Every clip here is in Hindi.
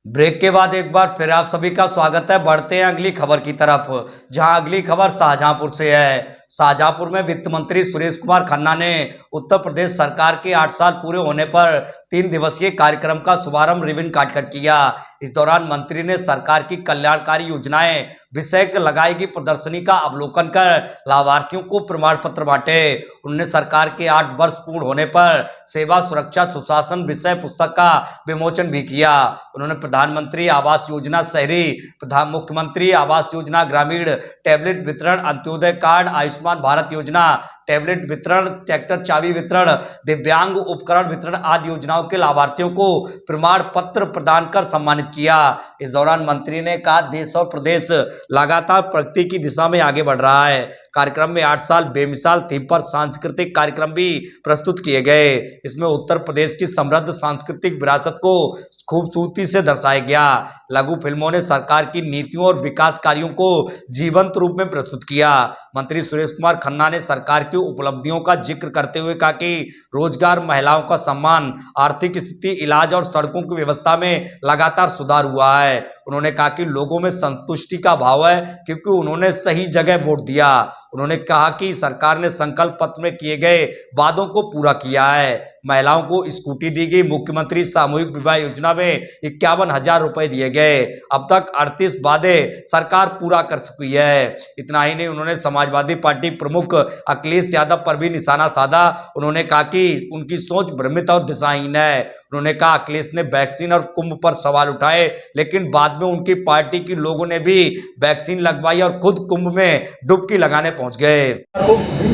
ब्रेक के बाद एक बार फिर आप सभी का स्वागत है। बढ़ते हैं अगली खबर की तरफ, जहां अगली खबर शाहजहांपुर से है। शाहजहांपुर में वित्त मंत्री सुरेश कुमार खन्ना ने उत्तर प्रदेश सरकार के 8 साल पूरे होने पर 3 दिवसीय कार्यक्रम का शुभारंभ रिबन काटकर किया। इस दौरान मंत्री ने सरकार की कल्याणकारी योजनाएं विषय लगाई गई प्रदर्शनी का अवलोकन कर लाभार्थियों को प्रमाण पत्र बांटे। उन्होंने सरकार के 8 वर्ष पूर्ण होने पर सेवा सुरक्षा सुशासन विषय पुस्तक का विमोचन भी किया। उन्होंने प्रधानमंत्री आवास योजना शहरी, मुख्यमंत्री आवास योजना ग्रामीण, टैबलेट वितरण, अंत्योदय कार्ड, आयुष्मान भारत योजना, टैबलेट वितरण, ट्रैक्टर चाबी वितरण, दिव्यांग उपकरण वितरण आदि योजनाओं के लाभार्थियों को प्रमाण पत्र प्रदान कर सम्मानित किया। इस दौरान मंत्री ने कहा, देश और प्रदेश लगातार प्रगति की दिशा में आगे बढ़ रहा है। कार्यक्रम में 8 साल बेमिसाल थीम पर सांस्कृतिक कार्यक्रम भी प्रस्तुत किए गए। इसमें उत्तर प्रदेश की समृद्ध सांस्कृतिक विरासत को खूबसूरती से दर्शाया गया। लघु फिल्मों ने सरकार की नीतियों और विकास कार्यों को जीवंत रूप में प्रस्तुत किया। मंत्री सुरेश कुमार खन्ना ने सरकार की उपलब्धियों का जिक्र करते हुए कहा कि रोजगार, महिलाओं का सम्मान, आर्थिक स्थिति, इलाज और सड़कों की व्यवस्था में लगातार सुधार हुआ है। उन्होंने कहा कि लोगों में संतुष्टि का भाव है क्योंकि उन्होंने सही जगह वोट दिया। उन्होंने कहा कि सरकार ने संकल्प पत्र में किए गए वादों को पूरा किया है। महिलाओं को स्कूटी दी गई। मुख्यमंत्री सामूहिक विवाह योजना में 51,000 रुपए दिए गए। अब तक 38 वादे सरकार पूरा कर चुकी है। इतना ही नहीं, उन्होंने समाजवादी पार्टी प्रमुख अखिलेश यादव पर भी निशाना साधा। उन्होंने कहा कि उनकी सोच भ्रमित और दिशाहीन है। उन्होंने कहा, अखिलेश ने वैक्सीन और कुंभ पर सवाल उठाए, लेकिन बाद में उनकी पार्टी के लोगों ने भी वैक्सीन लगवाई और खुद कुंभ में डुबकी लगाने पहुंच गए।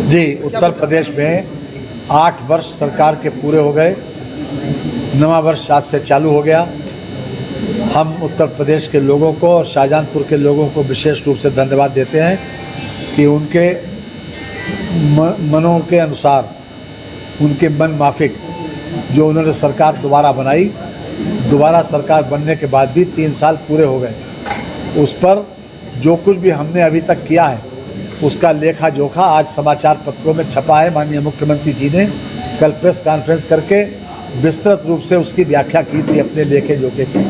जी, उत्तर प्रदेश में 8 वर्ष सरकार के पूरे हो गए। नवा वर्ष आज से चालू हो गया। हम उत्तर प्रदेश के लोगों को और शाहजहांपुर के लोगों को विशेष रूप से धन्यवाद देते हैं कि उनके मनों के अनुसार, उनके मन माफिक जो उन्होंने सरकार दोबारा बनाई, दोबारा सरकार बनने के बाद भी 3 साल पूरे हो गए। उस पर जो कुछ भी हमने अभी तक किया है उसका लेखा जोखा आज समाचार पत्रों में छपा है। माननीय मुख्यमंत्री जी ने कल प्रेस कॉन्फ्रेंस करके विस्तृत रूप से उसकी व्याख्या की थी अपने लेखे जोखे की।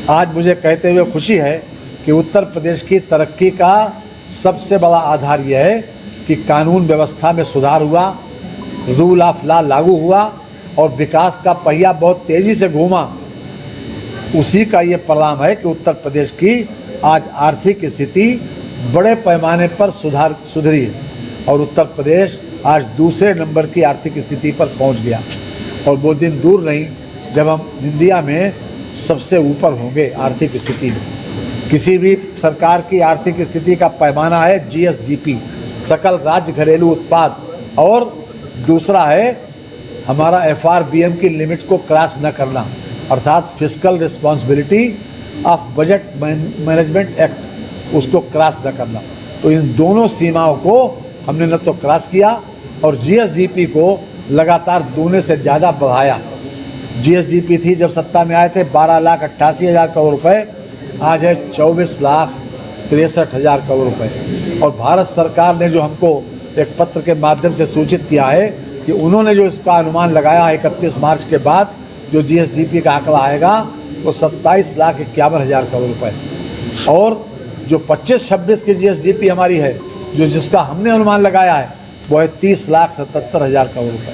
आज मुझे कहते हुए खुशी है कि उत्तर प्रदेश की तरक्की का सबसे बड़ा आधार यह है कि कानून व्यवस्था में सुधार हुआ, रूल ऑफ लॉ लागू हुआ और विकास का पहिया बहुत तेज़ी से घूमा। उसी का ये परिणाम है कि उत्तर प्रदेश की आज आर्थिक स्थिति बड़े पैमाने पर सुधरी है और उत्तर प्रदेश आज दूसरे नंबर की आर्थिक स्थिति पर पहुंच गया। और वो दिन दूर नहीं जब हम इंडिया में सबसे ऊपर होंगे आर्थिक स्थिति में। किसी भी सरकार की आर्थिक स्थिति का पैमाना है GSDP, सकल राज्य घरेलू उत्पाद, और दूसरा है हमारा FRBM की लिमिट को क्रॉस न करना, अर्थात fiscal responsibility of budget management act, उसको क्रॉस न करना। तो इन दोनों सीमाओं को हमने न तो क्रॉस किया और GSDP को लगातार दूने से ज़्यादा बढ़ाया। GSDP थी जब सत्ता में आए थे 12,88,000 करोड़ रुपए, आज है 24,63,000 करोड़ रुपए। और भारत सरकार ने जो हमको एक पत्र के माध्यम से सूचित किया है कि उन्होंने जो इसका अनुमान लगाया है 31 मार्च के बाद जो GSDP का आंकड़ा आएगा वो 27,51,000 करोड़ रुपए। और जो 25-26 की GSDP हमारी है, जो जिसका हमने अनुमान लगाया है, वो है 30,77,000 करोड़ रुपए।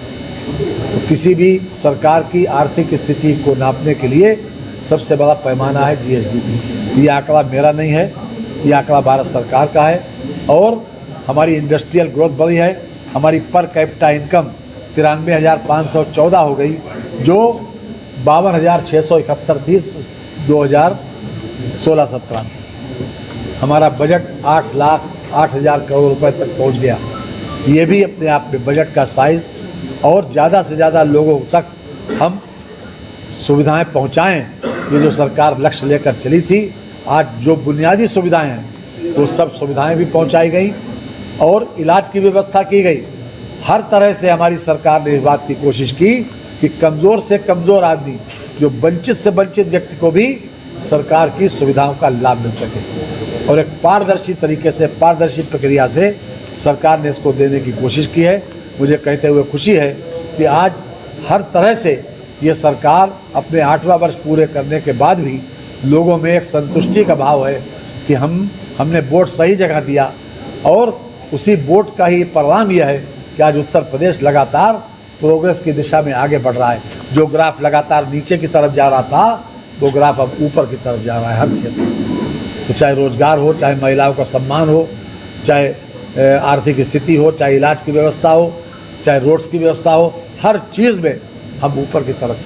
तो किसी भी सरकार की आर्थिक स्थिति को नापने के लिए सबसे बड़ा पैमाना है GSDP। ये आंकड़ा मेरा नहीं है, ये आंकड़ा भारत सरकार का है। और हमारी इंडस्ट्रियल ग्रोथ बढ़ी है। हमारी पर कैपिटा इनकम 93,514 हो गई, जो 52,671 थी 2016-17 में। हमारा बजट 8,08,000 करोड़ रुपए तक पहुंच गया। ये भी अपने आप में बजट का साइज़, और ज़्यादा से ज़्यादा लोगों तक हम सुविधाएं पहुंचाएं, ये जो सरकार लक्ष्य लेकर चली थी। आज जो बुनियादी सुविधाएं हैं वो सब सुविधाएं भी पहुंचाई गई और इलाज की व्यवस्था की गई। हर तरह से हमारी सरकार ने इस बात की कोशिश की कि कमज़ोर से कमज़ोर आदमी, जो वंचित से वंचित व्यक्ति को भी सरकार की सुविधाओं का लाभ मिल सके। और एक पारदर्शी तरीके से, पारदर्शी प्रक्रिया से सरकार ने इसको देने की कोशिश की है। मुझे कहते हुए खुशी है कि आज हर तरह से ये सरकार अपने 8वां वर्ष पूरे करने के बाद भी लोगों में एक संतुष्टि का भाव है कि हमने वोट सही जगह दिया, और उसी वोट का ही परिणाम यह है कि आज उत्तर प्रदेश लगातार प्रोग्रेस की दिशा में आगे बढ़ रहा है। जो ग्राफ लगातार नीचे की तरफ जा रहा था, वो ग्राफ अब ऊपर की तरफ जा रहा है हर क्षेत्र में। तो चाहे रोजगार हो, चाहे महिलाओं का सम्मान हो, चाहे आर्थिक स्थिति हो, चाहे इलाज की व्यवस्था हो, चाहे रोड्स की व्यवस्था हो, हर चीज़ में हम ऊपर की तरफ